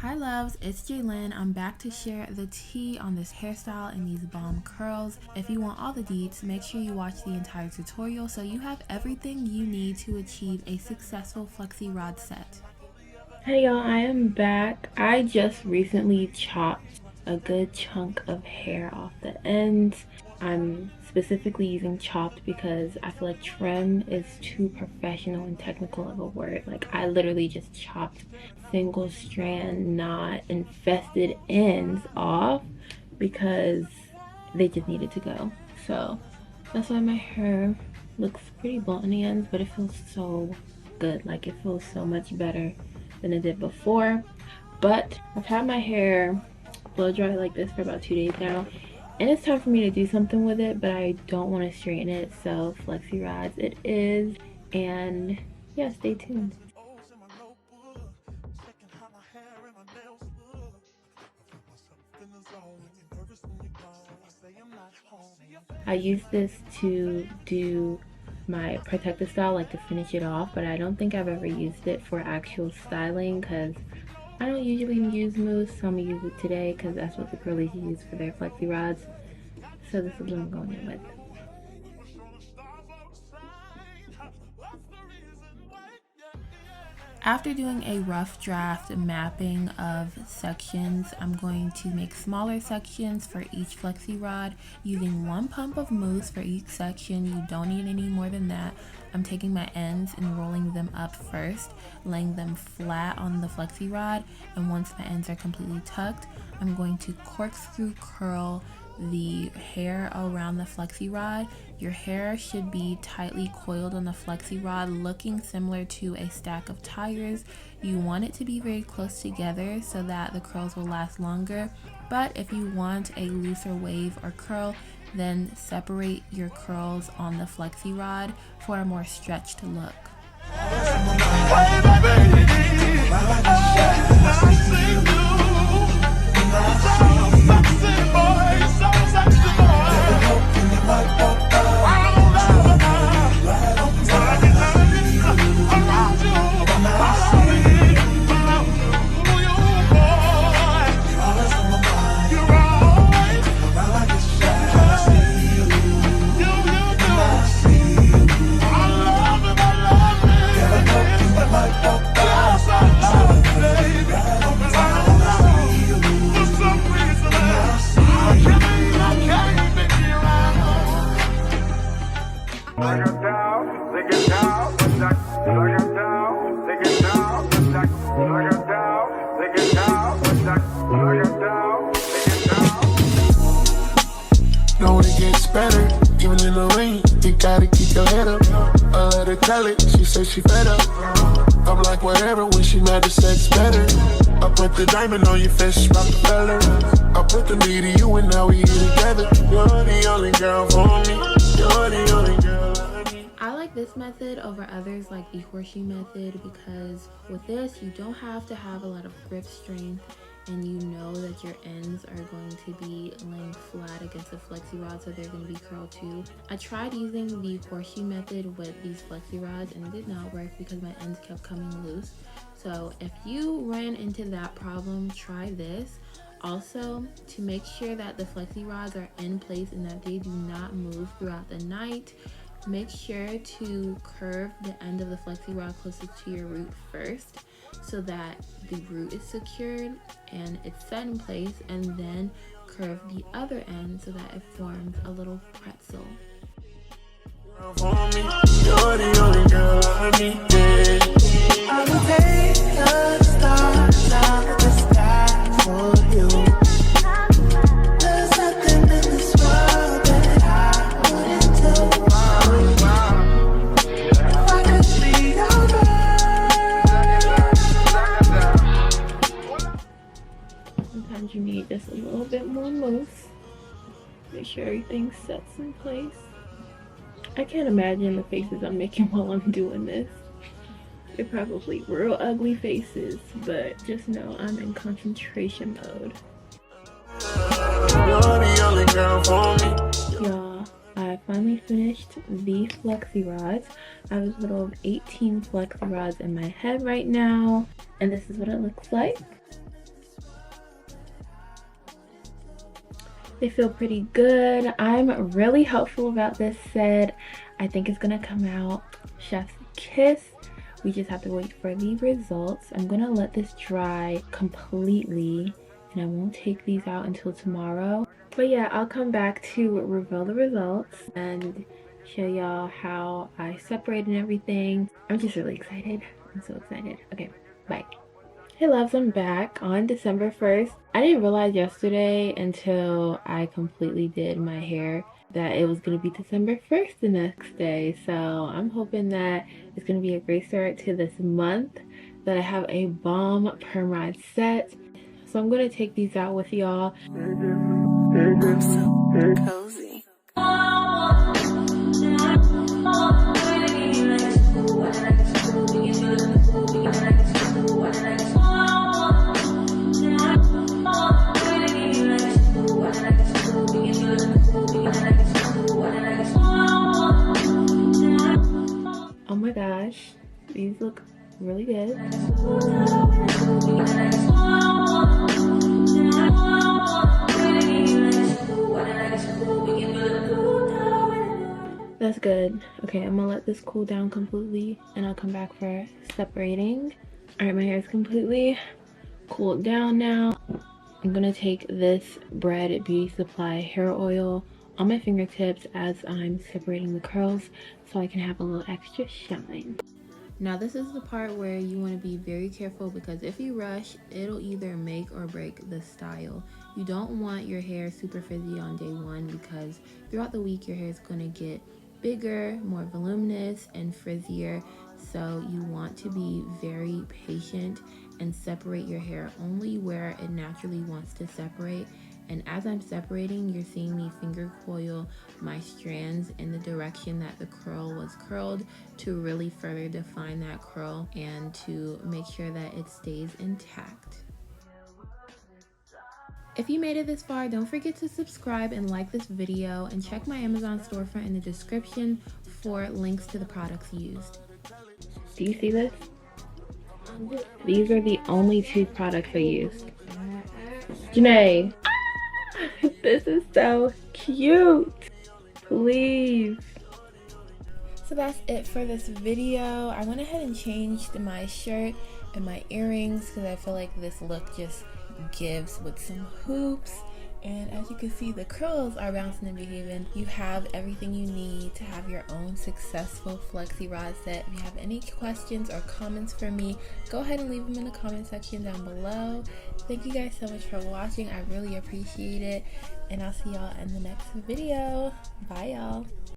Hi loves, it's Jaylyn. I'm back to share the tea on this hairstyle and these bomb curls. If you want all the deets, make sure you watch the entire tutorial so you have everything you need to achieve a successful flexi rod set. Hey y'all, I am back. I just recently chopped a good chunk of hair off the ends. I'm specifically using chopped because I feel like trim is too professional and technical of a word. Like, I literally just chopped single strand knot infested ends off because they just needed to go. So that's why my hair looks pretty blunt on the ends, but it feels so good. Like, it feels so much better than it did before. But I've had my hair blow dry like this for about 2 days now, and it's time for me to do something with it, but I don't want to straighten it, so flexi rods it is. And yeah, stay tuned. I use this to do my protective style, like to finish it off, but I don't think I've ever used it for actual styling because I don't usually use mousse, so I'm gonna use it today because that's what the girlies use for their flexi rods. So this is what I'm going in with. After doing a rough draft mapping of sections, I'm going to make smaller sections for each flexi rod using 1 pump of mousse for each section. You don't need any more than that. I'm taking my ends and rolling them up first, laying them flat on the flexi rod, and once my ends are completely tucked, I'm going to corkscrew curl the hair around the flexi rod. Your hair should be tightly coiled on the flexi rod, looking similar to a stack of tires. You want it to be very close together so that the curls will last longer, but if you want a looser wave or curl, then separate your curls on the flexi rod for a more stretched look. Know it gets better, even in the rain. You gotta keep your head up. I let her tell it, she said she fed up. I'm like whatever, when she mad the sex better. I put the diamond on your face, Rockefeller. I put the me to you and now we here together. You're the only girl for me. You're the only girl I need. I like this method over others like the horseshoe method because with this you don't have to have a lot of grip strength, and you know that your ends are going to be laying flat against the flexi rod, so they're going to be curled too. I tried using the horseshoe method with these flexi rods and it did not work because my ends kept coming loose. So if you ran into that problem, try this. Also, to make sure that the flexi rods are in place and that they do not move throughout the night, make sure to curve the end of the flexi rod closest to your root first so that the root is secured and it's set in place, and then curve the other end so that it forms a little pretzel. You're the only girl I need. I will take the stars out of the sky for you. There's nothing in this world that I wouldn't do. If I could be your girl. Sometimes you need just a little bit more mousse. Make sure everything sets in place. I can't imagine the faces I'm making while I'm doing this. They're probably real ugly faces, but just know I'm in concentration mode. You're the only girl for me. Y'all, I finally finished the flexi rods. I have a total of 18 flexi rods in my head right now, and this is what it looks like. They feel pretty good. I'm really hopeful about this set. I think it's gonna come out chef's kiss. We just have to wait for the results. I'm gonna let this dry completely and I won't take these out until tomorrow. But yeah, I'll come back to reveal the results and show y'all how I separate and everything. I'm just really excited. I'm so excited. Okay, bye. Hey loves, I'm back on December 1st. I didn't realize yesterday until I completely did my hair that it was going to be December 1st the next day. So I'm hoping that it's going to be a great start to this month, that I have a bomb perm rod set. So I'm going to take these out with y'all. I'm so cozy. Oh my gosh, these look really good. That's good. Okay, I'm gonna let this cool down completely and I'll come back for separating. All right, my hair is completely cooled down now. I'm gonna take this Bread Beauty Supply hair oil on my fingertips as I'm separating the curls so I can have a little extra shine. Now this is the part where you want to be very careful because if you rush, it'll either make or break the style. You don't want your hair super frizzy on day one because throughout the week your hair is going to get bigger, more voluminous, and frizzier. So you want to be very patient and separate your hair only where it naturally wants to separate. And as I'm separating, you're seeing me finger coil my strands in the direction that the curl was curled to really further define that curl and to make sure that it stays intact. If you made it this far, don't forget to subscribe and like this video and check my Amazon storefront in the description for links to the products used. Do you see this? These are the only 2 products I used. Janae! This is so cute. Please. So that's it for this video. I went ahead and changed my shirt and my earrings because I feel like this look just gives with some hoops. And as you can see, the curls are bouncing and behaving. You have everything you need to have your own successful flexi rod set. If you have any questions or comments for me, go ahead and leave them in the comment section down below. Thank you guys so much for watching. I really appreciate it. And I'll see y'all in the next video. Bye, y'all.